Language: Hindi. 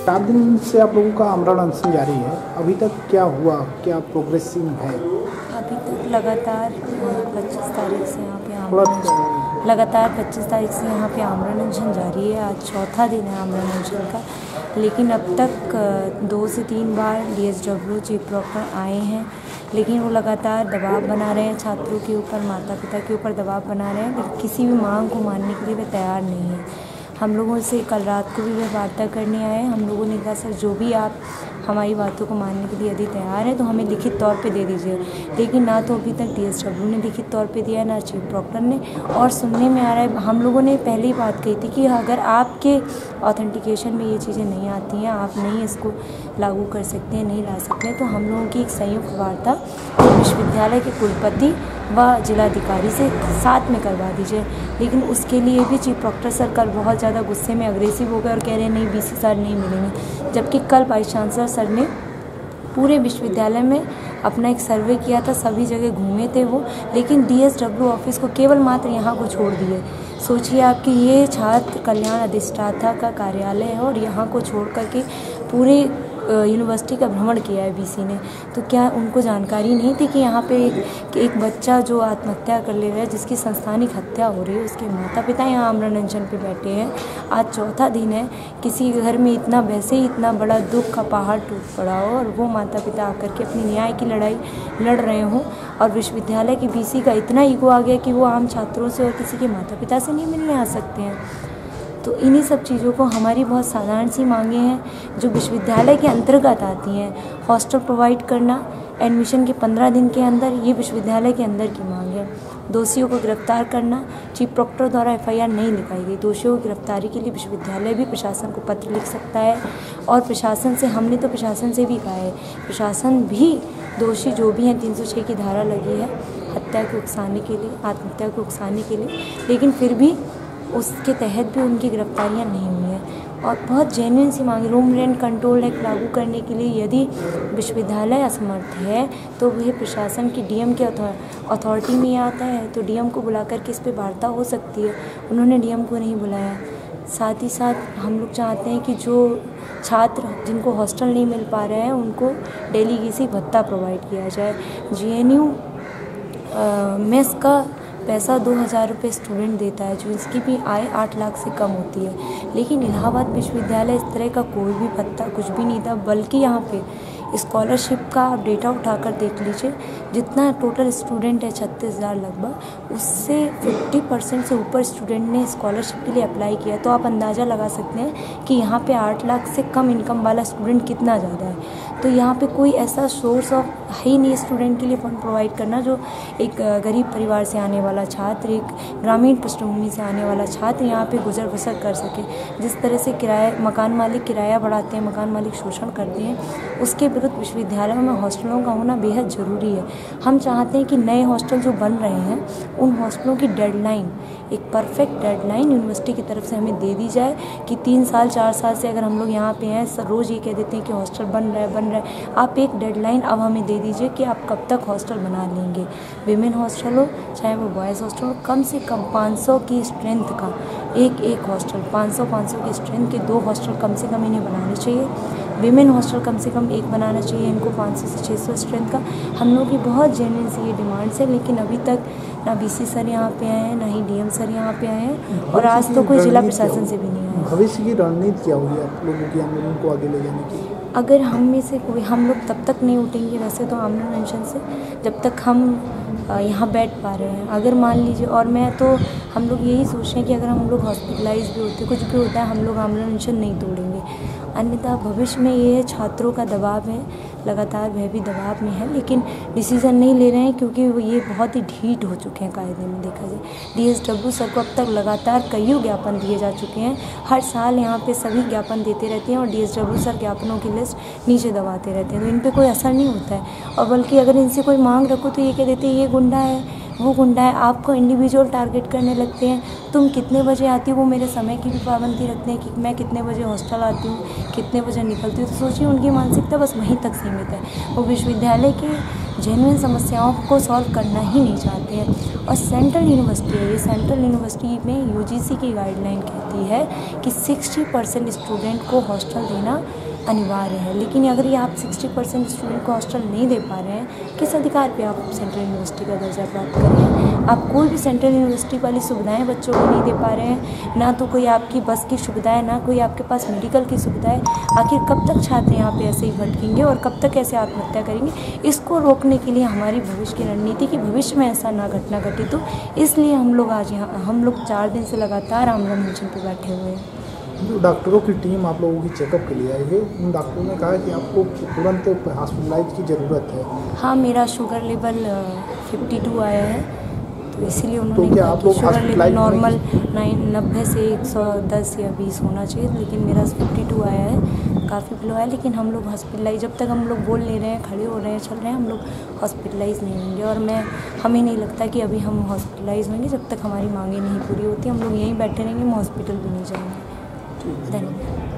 7 दिन से आप लोगों का आमरण अनशन जारी है, अभी तक क्या हुआ, क्या प्रोग्रेसिव है? अभी तक लगातार 25 तारीख से यहाँ पे आमरण अनशन जारी है। आज चौथा दिन है आमरण अनशन का, लेकिन अब तक 2 से 3 बार DSW चीफ प्रॉक्टर आए हैं, लेकिन वो लगातार दबाव बना रहे हैं छात्रों के ऊपर, माता पिता के ऊपर दबाव बना रहे हैं, लेकिन किसी भी मांग को मानने के लिए वे तैयार नहीं है। हम लोगों से कल रात को भी वे वार्ता करने आए। हम लोगों ने कहा सर जो भी आप हमारी बातों को मानने के लिए यदि तैयार है तो हमें लिखित तौर पे दे दीजिए, लेकिन ना तो अभी तक DSW ने लिखित तौर पे दिया है, ना चीफ प्रॉक्टर ने। और सुनने में आ रहा है, हम लोगों ने पहले ही बात कही थी कि अगर आपके ऑथेंटिकेशन में ये चीज़ें नहीं आती हैं, आप नहीं इसको लागू कर सकते हैं, नहीं ला सकते हैं, तो हम लोगों की एक संयुक्त वार्ता विश्वविद्यालय के कुलपति व जिलाधिकारी से साथ में करवा दीजिए। लेकिन उसके लिए भी चीफ प्रॉक्टर सर कल बहुत ज़्यादा गुस्से में अग्रेसिव हो गए और कह रहे हैं नहीं BC सर नहीं मिलेंगे, जबकि कल वाइस चांसलर सर ने पूरे विश्वविद्यालय में अपना एक सर्वे किया था, सभी जगह घूमे थे वो, लेकिन DSW ऑफिस को केवल मात्र यहाँ को छोड़ दिए। सोचिए आप कि ये छात्र कल्याण अधिष्ठाता का कार्यालय है और यहाँ को छोड़ करके पूरे यूनिवर्सिटी का भ्रमण किया है BC ने। तो क्या उनको जानकारी नहीं थी कि यहाँ पे एक बच्चा जो आत्महत्या कर ले रहा है, जिसकी संस्थानिक हत्या हो रही है, उसके माता पिता यहाँ आमरण अनशन पे बैठे हैं। आज चौथा दिन है, किसी घर में वैसे ही इतना बड़ा दुख का पहाड़ टूट पड़ा हो और वो माता पिता आकर के अपनी न्याय की लड़ाई लड़ रहे हों, और विश्वविद्यालय की BC का इतना ईगो आ गया कि वो आम छात्रों से और किसी के माता पिता से नहीं मिलने आ सकते हैं। तो इन्हीं सब चीज़ों को हमारी बहुत साधारण सी मांगे हैं जो विश्वविद्यालय के अंतर्गत आती हैं। हॉस्टल प्रोवाइड करना एडमिशन के 15 दिन के अंदर, ये विश्वविद्यालय के अंदर की मांग है। दोषियों को गिरफ्तार करना, चीफ प्रॉक्टर द्वारा FIR नहीं लिखाई गई, दोषियों की गिरफ्तारी के लिए विश्वविद्यालय भी प्रशासन को पत्र लिख सकता है। और प्रशासन से हमने तो प्रशासन से भी कहा है, प्रशासन भी दोषी जो भी हैं, 306 की धारा लगी है हत्या को उकसाने के लिए, आत्महत्या को उकसाने के लिए, लेकिन फिर भी उसके तहत भी उनकी गिरफ्तारियां नहीं हुई हैं। और बहुत जेन्युइन सी मांग, रूम रेंट कंट्रोल एक्ट लागू करने के लिए यदि विश्वविद्यालय असमर्थ है तो वह प्रशासन की DM के अथॉरिटी में आता है, तो DM को बुला करके इस पर वार्ता हो सकती है। उन्होंने DM को नहीं बुलाया। साथ ही साथ हम लोग चाहते हैं कि जो छात्र जिनको हॉस्टल नहीं मिल पा रहे हैं उनको डेली किसी भत्ता प्रोवाइड किया जाए। GNU मेस का पैसा 2000 रुपये स्टूडेंट देता है, जो इसकी भी आय 8 लाख से कम होती है, लेकिन इलाहाबाद विश्वविद्यालय इस तरह का कोई भी भत्ता कुछ भी नहीं था। बल्कि यहाँ पे स्कॉलरशिप का आप डेटा उठाकर देख लीजिए, जितना टोटल स्टूडेंट है 36,000 लगभग, उससे 50% से ऊपर स्टूडेंट ने स्कॉलरशिप के लिए अप्लाई किया। तो आप अंदाज़ा लगा सकते हैं कि यहाँ पे 8 लाख से कम इनकम वाला स्टूडेंट कितना ज़्यादा है। तो यहाँ पे कोई ऐसा सोर्स ऑफ है ही नहीं स्टूडेंट के लिए फंड प्रोवाइड करना, जो एक गरीब परिवार से आने वाला छात्र, एक ग्रामीण पृष्ठभूमि से आने वाला छात्र यहाँ पे गुजर बसर कर सके। जिस तरह से मकान मालिक किराया बढ़ाते हैं, मकान मालिक शोषण करते हैं, उसके विरुद्ध विश्वविद्यालयों में हॉस्टलों का होना बेहद ज़रूरी है। हम चाहते हैं कि नए हॉस्टल जो बन रहे हैं उन हॉस्टलों की डेडलाइन, एक परफेक्ट डेडलाइन यूनिवर्सिटी की तरफ से हमें दे दी जाए कि 3 साल 4 साल से अगर हम लोग यहाँ पे हैं, रोज़ ये कह देते हैं कि हॉस्टल बन रहा है, आप एक डेडलाइन अब हमें दे दीजिए कि आप कब तक हॉस्टल बना लेंगे। विमेन हॉस्टल हो चाहे वो बॉयज़ हॉस्टल हो, कम से कम 500 की स्ट्रेंथ का एक हॉस्टल, 500 की स्ट्रेंथ के 2 हॉस्टल कम से कम इन्हें बनाने चाहिए। विमेन हॉस्टल कम से कम 1 बनाना चाहिए इनको, 500 से 600 स्ट्रेंथ का। हम लोग की बहुत जेन्युइन सी ये डिमांड्स है, लेकिन अभी तक ना BC सर यहाँ पे आए हैं, ना ही DM सर यहाँ पे आए हैं, और आज तो कोई जिला प्रशासन से भी नहीं आया। भविष्य की रणनीति क्या होगी आप लोगों की आंदोलन को आगे ले जाने की? अगर हम में से कोई, हम लोग तब तक नहीं उठेंगे वैसे तो आमरण अनशन से जब तक हम यहाँ बैठ पा रहे हैं। अगर मान लीजिए, और मैं तो हम लोग यही सोच रहे हैं कि अगर हम लोग हॉस्पिटलाइज भी होते, कुछ भी होता है, हम लोग आमरण अनशन नहीं तोड़ेंगे। अन्यथा भविष्य में ये छात्रों का दबाव है, लगातार वह भी दबाव में है, लेकिन डिसीज़न नहीं ले रहे हैं क्योंकि ये बहुत ही ढीठ हो चुके हैं कायदे में। देखा जाए DSW सर को अब तक लगातार कई ज्ञापन दिए जा चुके हैं। हर साल यहाँ पे सभी ज्ञापन देते रहते हैं और DSW सर ज्ञापनों की लिस्ट नीचे दबाते रहते हैं, तो इन पर कोई असर नहीं होता है। और बल्कि अगर इनसे कोई मांग रखो तो ये कह देते हैं ये गुंडा है, वो गुंडा है, आपको इंडिविजुअल टारगेट करने लगते हैं। तुम कितने बजे आती हो, वो मेरे समय की भी पाबंदी रखते हैं कि मैं कितने बजे हॉस्टल आती हूँ, कितने बजे निकलती हूँ। तो सोचिए उनकी मानसिकता बस वहीं तक सीमित है। वो विश्वविद्यालय के जेन्युइन समस्याओं को सॉल्व करना ही नहीं चाहते हैं। और सेंट्रल यूनिवर्सिटी है, ये सेंट्रल यूनिवर्सिटी में यूजीसी की गाइडलाइन कहती है कि 60% स्टूडेंट को हॉस्टल देना अनिवार्य है। लेकिन अगर ये आप 60% स्टूडेंट को हॉस्टल नहीं दे पा रहे हैं, किस अधिकार पे आप सेंट्रल यूनिवर्सिटी का दर्जा प्राप्त कर रहे हैं? आप कोई भी सेंट्रल यूनिवर्सिटी वाली सुविधाएं बच्चों को नहीं दे पा रहे हैं, ना तो कोई आपकी बस की सुविधा है, ना कोई आपके पास मेडिकल की सुविधा है। आखिर कब तक छात्र यहाँ पे ऐसे ही भटकेंगे और कब तक ऐसे आत्महत्या करेंगे? इसको रोकने के लिए हमारी भविष्य की रणनीति कि भविष्य में ऐसा ना घटना घटित हो, इसलिए हम लोग आज यहाँ 4 दिन से लगातार आमरण अनशन पे बैठे हुए हैं। जो डॉक्टरों की टीम आप लोगों की चेकअप के लिए आई है, उन डॉक्टरों ने कहा कि आपको तुरंत हॉस्पिटलाइज की ज़रूरत है। हाँ, मेरा शुगर लेवल 52 आया है, तो इसीलिए उन्होंने क्या कहा आप कि लोग शुगर लेवल हॉस्पिटलाइज नॉर्मल 90 से 110 या 20 होना चाहिए, लेकिन मेरा 52 आया है, काफ़ी लो है। लेकिन हम लोग हॉस्पिटलाइज, जब तक हम लोग बोल ले रहे हैं, खड़े हो रहे हैं, चल रहे हैं, हम लोग हॉस्पिटलाइज नहीं होंगे। और हमें नहीं लगता कि अभी हम हॉस्पिटलाइज होंगे जब तक हमारी मांगें नहीं पूरी होती। हम लोग यहीं बैठे रहेंगे, हम हॉस्पिटल भी नहीं जाएंगे। धन्यवाद।